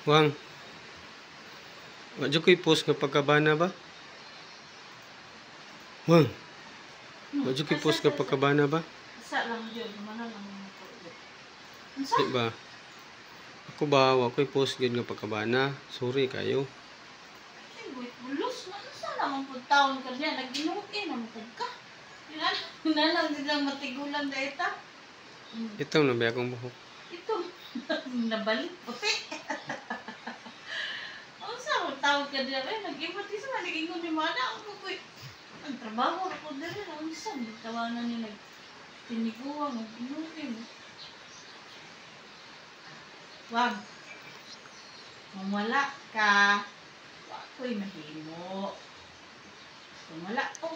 Wang. Wadyo ko'y post nga pagkabana ba? Wang. Wadyo ko'y post nga pagkabana ba? Sa lang yun. Mana lang mga pagkabana. Di ba? Ako ba, wa ko'y post yun nga pagkabana. Sorry kayo. Ay, wait, bulos. Saan naman po taon ka niya? Nag-inukin naman ka. Hinalang silang matigulan na ita. Ito na ba akong buhok? Ito. Nabalik. Puti. Ang saan mo tawag ka niya? Nag-ibat isa man. Nag-ingon ni Mana. Ang trabaho ako na rin. Ang isang nagtawanan niya. Nagtiniguan. Nag-inukin. Wag. Kung wala ka, wako'y mahimo. Kung wala ko,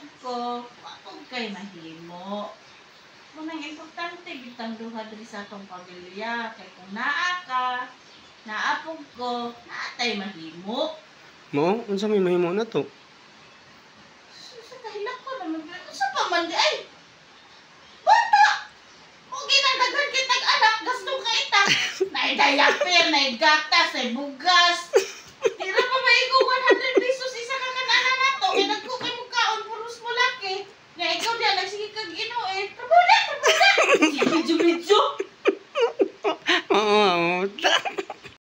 wakong kay mahimo. Kung ang importante, bitang duha diri sa atong pamilya. Kaya kung naa ka, naapog ko, naatay mahimo. Mo? Unsa may mahimo na to? Sa kahilak ko naman, sa pamandi, ay! Bata! Kung ginagdagan kitag anak, gastong ka ita. Naidayapir, naigatas, naibugas.